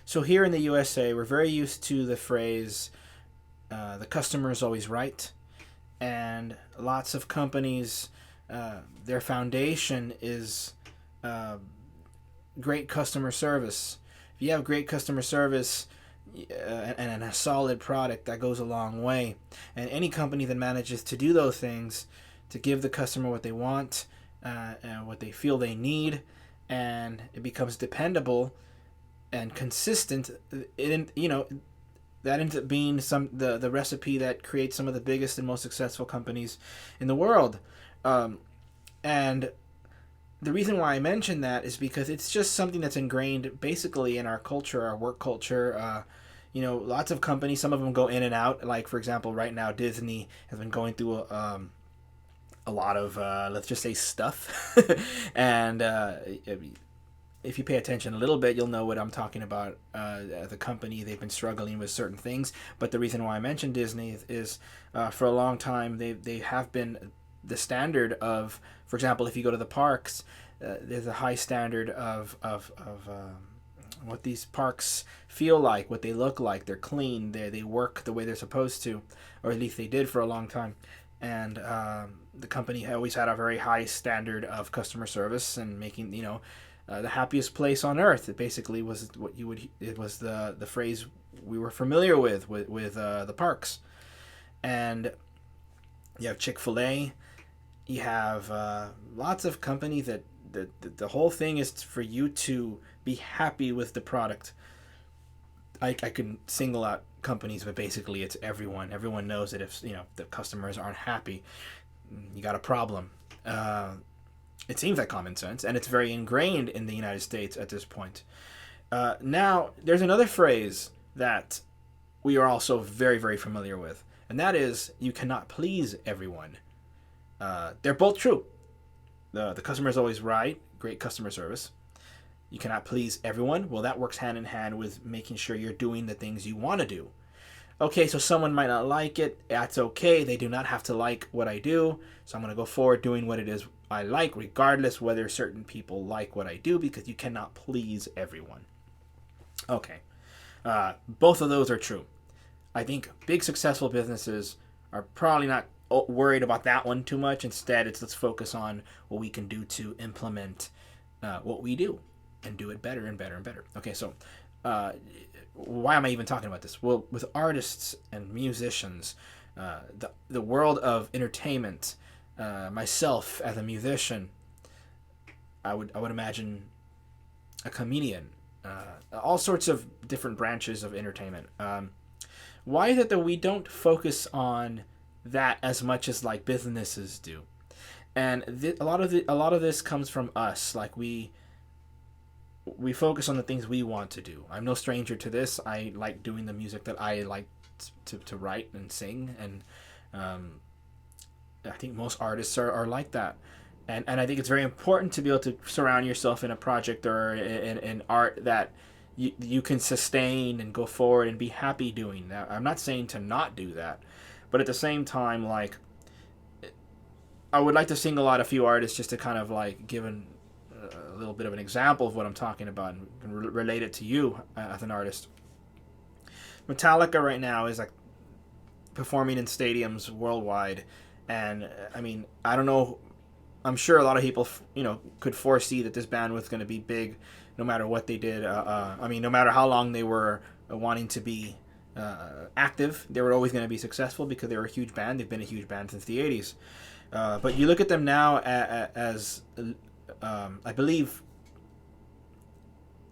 So here in the USA, we're very used to the phrase, the customer is always right. And lots of companies, their foundation is uh, great customer service. If you have great customer service and a solid product, that goes a long way. And any company that manages to do those things, to give the customer what they want and what they feel they need, and it becomes dependable and consistent, that ends up being the recipe that creates some of the biggest and most successful companies in the world. And the reason why I mention that is because it's just something that's ingrained basically in our culture, our work culture. Lots of companies, some of them go in and out. Like, for example, right now, Disney has been going through a lot of, let's just say, stuff. And if you pay attention a little bit, you'll know what I'm talking about. The company, they've been struggling with certain things. But the reason why I mentioned Disney is for a long time, they have been the standard of, for example, if you go to the parks, there's a high standard of what these parks feel like, what they look like. They're clean. They work the way they're supposed to, or at least they did for a long time. And the company always had a very high standard of customer service and making the happiest place on earth. It basically was what you would. It was the phrase we were familiar with the parks. And you have Chick-fil-A. You have lots of companies that the whole thing is for you to be happy with the product. I could single out companies, but basically it's everyone. Everyone knows that if the customers aren't happy, you got a problem. It seems like common sense, and it's very ingrained in the United States at this point. Now, there's another phrase that we are also very, very familiar with, and that is you cannot please everyone. They're both true. The customer is always right, great customer service. You cannot please everyone. Well, that works hand in hand with making sure you're doing the things you want to do. Okay, so someone might not like it. That's okay. They do not have to like what I do. So I'm going to go forward doing what it is I like, regardless whether certain people like what I do, because you cannot please everyone. Okay. Both of those are true. I think big successful businesses are probably not worried about that one too much. Instead, it's let's focus on what we can do to implement what we do and do it better and better and better. Okay, so why am I even talking about this? Well, with artists and musicians, the world of entertainment, myself as a musician, I would imagine a comedian, all sorts of different branches of entertainment. Why is it that we don't focus on that as much as like businesses do? And a lot of this comes from us. Like we focus on the things we want to do. I'm no stranger to this. I like doing the music that I like to write and sing, and I think most artists are like that. And I think it's very important to be able to surround yourself in a project or in art that you can sustain and go forward and be happy doing. Now, I'm not saying to not do that, but at the same time, like, I would like to single out a few artists just to kind of like give a little bit of an example of what I'm talking about and relate it to you as an artist. Metallica right now is like performing in stadiums worldwide, and I mean, I don't know. I'm sure a lot of people, could foresee that this band was going to be big, no matter what they did. I mean, no matter how long they were wanting to be active, they were always going to be successful because they were a huge band. They've been a huge band since the '80s. But you look at them now as I believe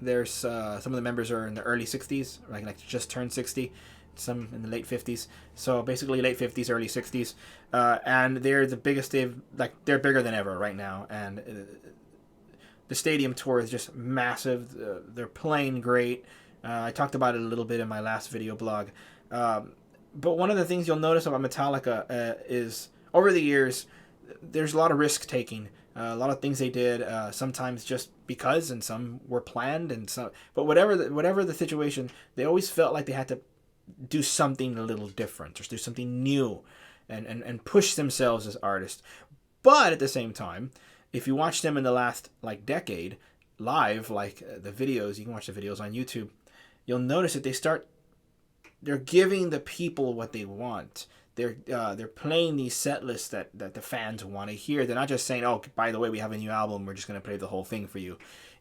there's some of the members are in the early 60s, like just turned 60, some in the late 50s. So basically late 50s, early 60s, and they're the biggest. They're bigger than ever right now, and the stadium tour is just massive. They're playing great. I talked about it a little bit in my last video blog. But one of the things you'll notice about Metallica is over the years, there's a lot of risk taking. A lot of things they did, sometimes just because, and some were planned, and some. But whatever the situation, they always felt like they had to do something a little different, or do something new, and push themselves as artists. But at the same time, if you watch them in the last like decade live, like the videos, you can watch the videos on YouTube. you'll notice that they're giving the people what they want. They're playing these set lists that the fans want to hear. They're not just saying, "Oh, by the way, we have a new album. We're just going to play the whole thing for you,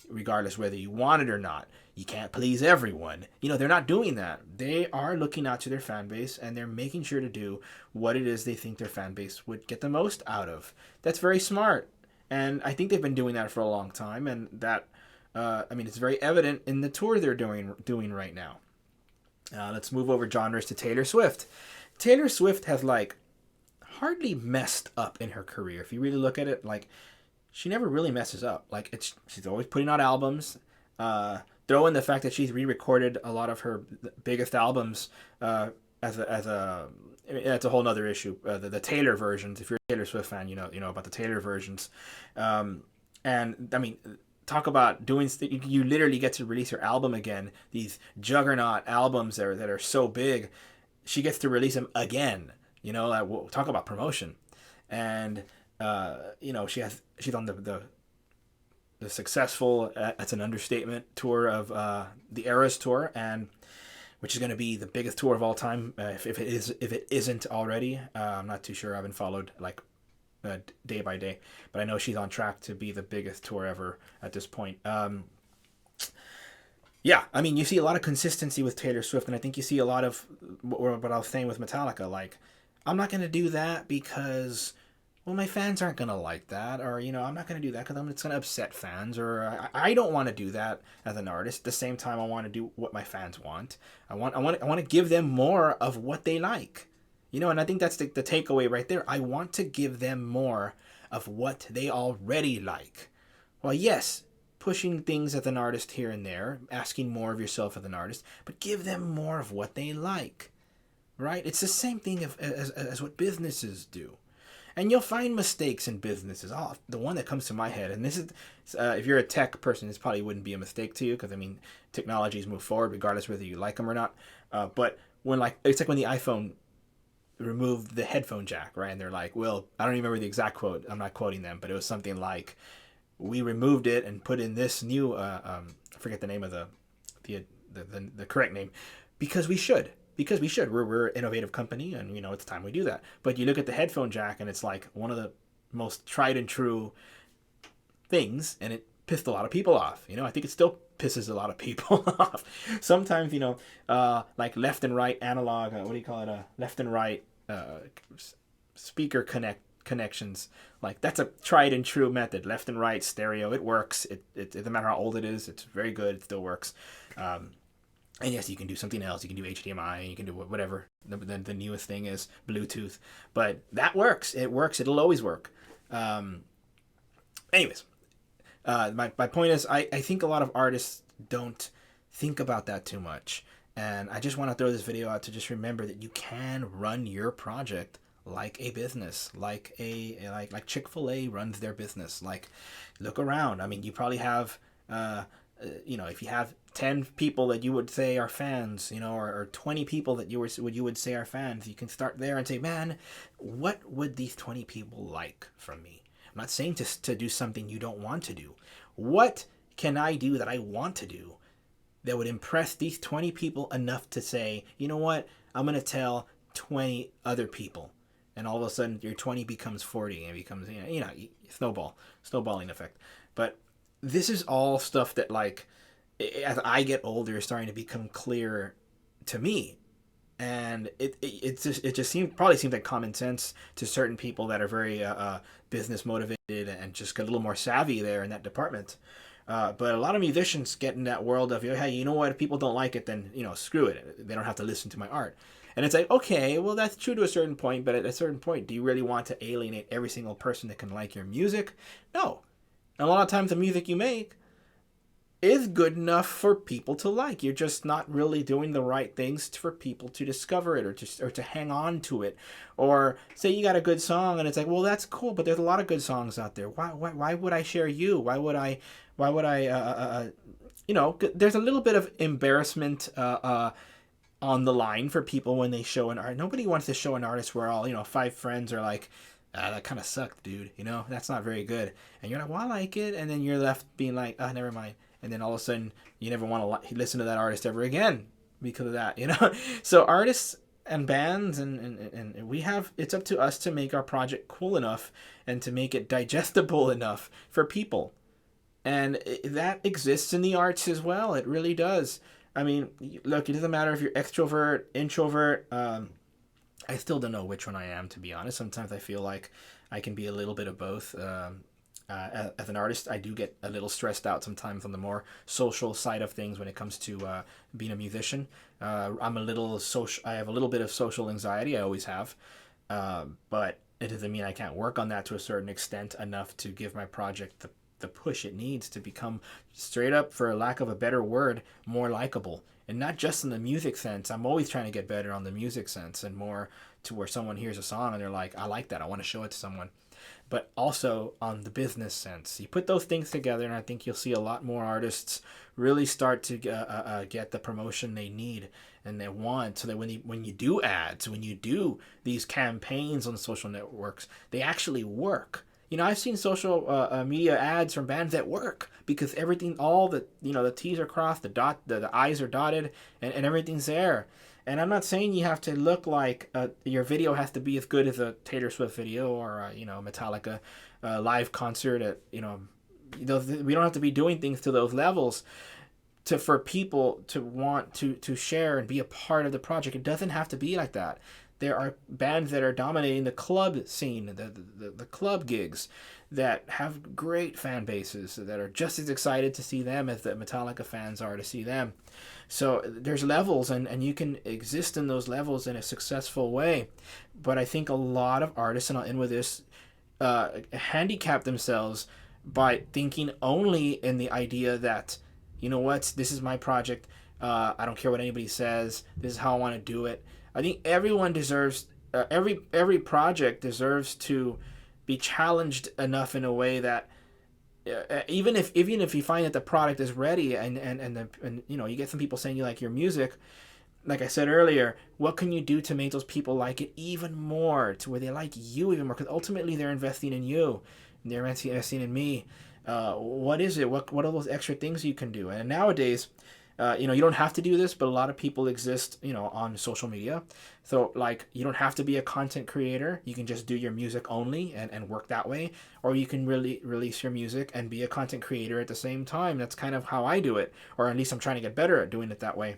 regardless whether you want it or not." You can't please everyone. They're not doing that. They are looking out to their fan base, and they're making sure to do what it is they think their fan base would get the most out of. That's very smart, and I think they've been doing that for a long time. And that, it's very evident in the tour they're doing right now. Let's move over genres to Taylor Swift. Taylor Swift has hardly messed up in her career. If you really look at it, she never really messes up. She's always putting out albums. Throw in the fact that she's re-recorded a lot of her biggest albums as a that's a whole nother issue. The Taylor versions. If you're a Taylor Swift fan, you know about the Taylor versions. Talk about doing. You literally get to release her album again. These juggernaut albums that are so big. She gets to release them again. We'll talk about promotion, and she's on the successful, that's an understatement, tour of the Eras tour, and which is going to be the biggest tour of all time, if it isn't already. I'm not too sure. I haven't followed day by day, but I know she's on track to be the biggest tour ever at this point. You see a lot of consistency with Taylor Swift, and I think you see a lot of what I was saying with Metallica. I'm not going to do that because, well, my fans aren't going to like that, or, I'm not going to do that because it's going to upset fans, or I don't want to do that as an artist. At the same time, I want to do what my fans want. I want to give them more of what they like, and I think that's the takeaway right there. I want to give them more of what they already like. Well, yes, pushing things as an artist here and there, asking more of yourself as an artist, but give them more of what they like, right? It's the same thing as what businesses do. And you'll find mistakes in businesses. The one that comes to my head, and this is, if you're a tech person, this probably wouldn't be a mistake to you, because, technologies move forward regardless whether you like them or not. But it's like when the iPhone removed the headphone jack, right? And they're like, well, I don't even remember the exact quote. I'm not quoting them, but it was something like, we removed it and put in this new, I forget the name of the correct name, because we should. Because we should. We're an innovative company, and it's time we do that. But you look at the headphone jack, and it's one of the most tried and true things, and it pissed a lot of people off. I think it still pisses a lot of people off. Sometimes, left and right analog, what do you call it? Left and right speaker connections. That's a tried and true method. Left and right stereo, it works. It doesn't matter how old it is. It's very good. It still works. And yes, you can do something else. You can do HDMI. You can do whatever. The newest thing is Bluetooth. But that works. It works. It'll always work. Anyways, my point is, I think a lot of artists don't think about that too much. And I just want to throw this video out to just remember that you can run your project like a business, like Chick-fil-A runs their business. Look around. You probably have, if you have 10 people that you would say are fans, or 20 people that you would say are fans, you can start there and say, man, what would these 20 people like from me? I'm not saying to do something you don't want to do. What can I do that I want to do that would impress these 20 people enough to say, you know what, I'm going to tell 20 other people. And all of a sudden your 20 becomes 40 and becomes, snowballing effect. But this is all stuff that as I get older, is starting to become clear to me, and it just probably seems like common sense to certain people that are very business motivated and just get a little more savvy there in that department. But a lot of musicians get in that world of, hey, you know what? If people don't like it, then screw it. They don't have to listen to my art. And it's okay, well, that's true to a certain point, but at a certain point, do you really want to alienate every single person that can like your music? No. And a lot of times the music you make is good enough for people to like. You're just not really doing the right things for people to discover it, or to hang on to it. Or say you got a good song and it's well, that's cool, but there's a lot of good songs out there. Why would I share you? Why would I there's a little bit of embarrassment on the line for people when they show an art. Nobody wants to show an artist where all 5 friends are like, that kind of sucked, dude. That's not very good. And you're like, well, I like it. And then you're left being like, never mind. and then all of a sudden you never want to listen to that artist ever again because of that, you know. So artists and bands and we have, it's up to us to make our project cool enough and to make it digestible enough for people, and that exists in the arts as well. It really does. I mean, look, it doesn't matter if you're extrovert, introvert. I still don't know which one I am, to be honest. Sometimes I feel like I can be a little bit of both. As an artist, I do get a little stressed out sometimes on the more social side of things when it comes to being a musician. I'm a little social. I have a little bit of social anxiety. I always have, but it doesn't mean I can't work on that to a certain extent enough to give my project the push it needs to become, straight up, for lack of a better word, more likable. And not just in the music sense. I'm always trying to get better on the music sense, and more to where someone hears a song and they're like, I like that, I want to show it to someone. But also on the business sense. You put those things together, and I think you'll see a lot more artists really start to get the promotion they need and they want, so that when you do ads, when you do these campaigns on social networks, they actually work. You know, I've seen social media ads from bands that work because everything, all the, you know, the T's are crossed, the I's are dotted, and everything's there. And I'm not saying you have to look like your video has to be as good as a Taylor Swift video or you know, Metallica live concert. We don't have to be doing things to those levels for people to want to share and be a part of the project. It doesn't have to be like that. There are bands that are dominating the club scene, the club gigs, that have great fan bases that are just as excited to see them as the Metallica fans are to see them. So there's levels, and you can exist in those levels in a successful way. But I think a lot of artists, and I'll end with this, handicap themselves by thinking only in the idea that, you know what, this is my project. I don't care what anybody says. This is how I want to do it. I think everyone deserves, every project deserves to be challenged enough in a way that even if you find that the product is ready, and you know, you get some people saying you like your music, like I said earlier, what can you do to make those people like it even more, to where they like you even more? Because ultimately they're investing in you, they're investing in me. What is it? What are those extra things you can do? And nowadays, you know, you don't have to do this, but a lot of people exist, you know, on social media. So, like, you don't have to be a content creator. You can just do your music only and work that way. Or you can really release your music and be a content creator at the same time. That's kind of how I do it. Or at least I'm trying to get better at doing it that way.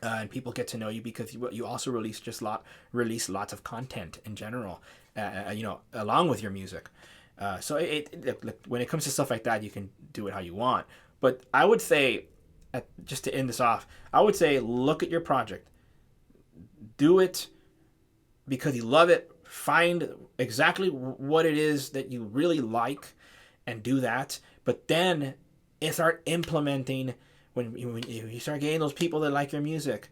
And people get to know you because you also release lots of content in general, you know, along with your music. So when it comes to stuff like that, you can do it how you want. But I would say, just to end this off, I would say look at your project. Do it because you love it. Find exactly what it is that you really like and do that. But then start implementing when you start getting those people that like your music.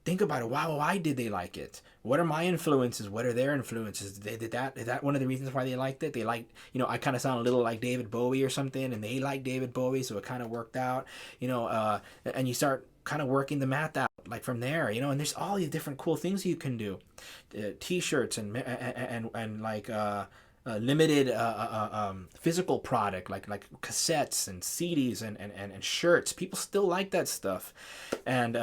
Think about it. Why did they like it? What are my influences? What are their influences? Is that one of the reasons why they liked it? They liked, you know, I kind of sound a little like David Bowie or something, and they like David Bowie, so it kind of worked out, you know. And you start kind of working the math out, like, from there, you know. And there's all these different cool things you can do, T-shirts and like limited physical product like cassettes and CDs and shirts. People still like that stuff, and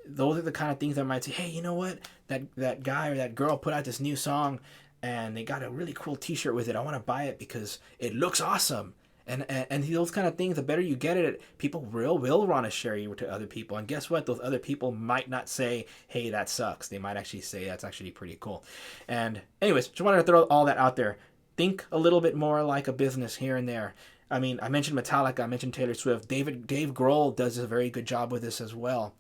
those are the kind of things that might say, hey, you know what, that guy or that girl put out this new song and they got a really cool T-shirt with it. I want to buy it because it looks awesome. And those kind of things, the better you get at it, people will want to share you to other people. And guess what? Those other people might not say, hey, that sucks. They might actually say, that's actually pretty cool. And anyways, just wanted to throw all that out there. Think a little bit more like a business here and there. I mean, I mentioned Metallica, I mentioned Taylor Swift. Dave Grohl does a very good job with this as well.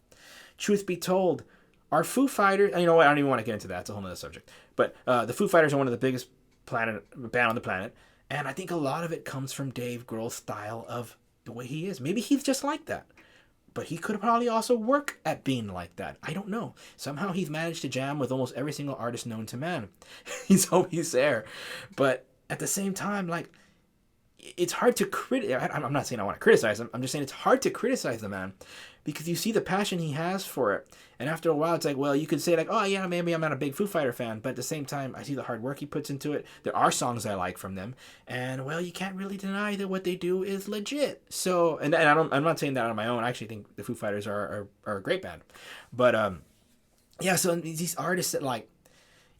Truth be told, our Foo Fighters, you know what, I don't even want to get into that. It's a whole other subject. But the Foo Fighters are one of the biggest band on the planet. And I think a lot of it comes from Dave Grohl's style of the way he is. Maybe he's just like that. But he could probably also work at being like that. I don't know. Somehow he's managed to jam with almost every single artist known to man. He's always there. But at the same time, like, it's hard to criticize. I'm not saying I want to criticize him. I'm just saying it's hard to criticize the man because you see the passion he has for it. And after a while, it's like, well, you could say like, oh yeah, maybe I'm not a big Foo Fighter fan, but at the same time, I see the hard work he puts into it. There are songs I like from them, and well, you can't really deny that what they do is legit. So, and I'm not saying that on my own. I actually think the Foo Fighters are a great band, but yeah. So these artists that like,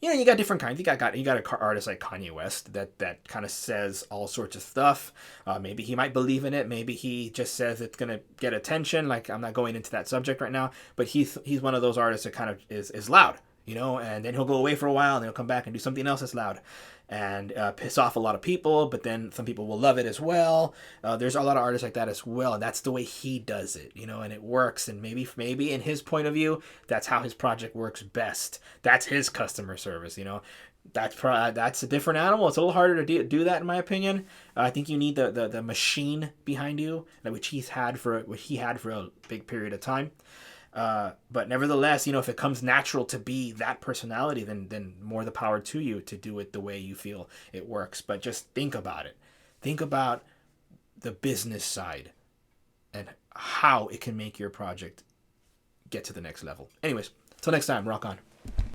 you got different kinds. You got an artist like Kanye West that kind of says all sorts of stuff. Maybe he might believe in it. Maybe he just says it's gonna get attention. Like, I'm not going into that subject right now, but he's one of those artists that kind of is loud, and then he'll go away for a while and then he'll come back and do something else that's loud and piss off a lot of people, but then some people will love it as well. There's a lot of artists like that as well, and that's the way he does it, and it works. And maybe in his point of view, that's how his project works best. That's his customer service. That's a different animal. It's a little harder to do that, in my opinion. I think you need the machine behind you, which he had for a big period of time. But nevertheless, if it comes natural to be that personality, then more the power to you to do it the way you feel it works. But just think about it. Think about the business side and how it can make your project get to the next level. Anyways, till next time, rock on.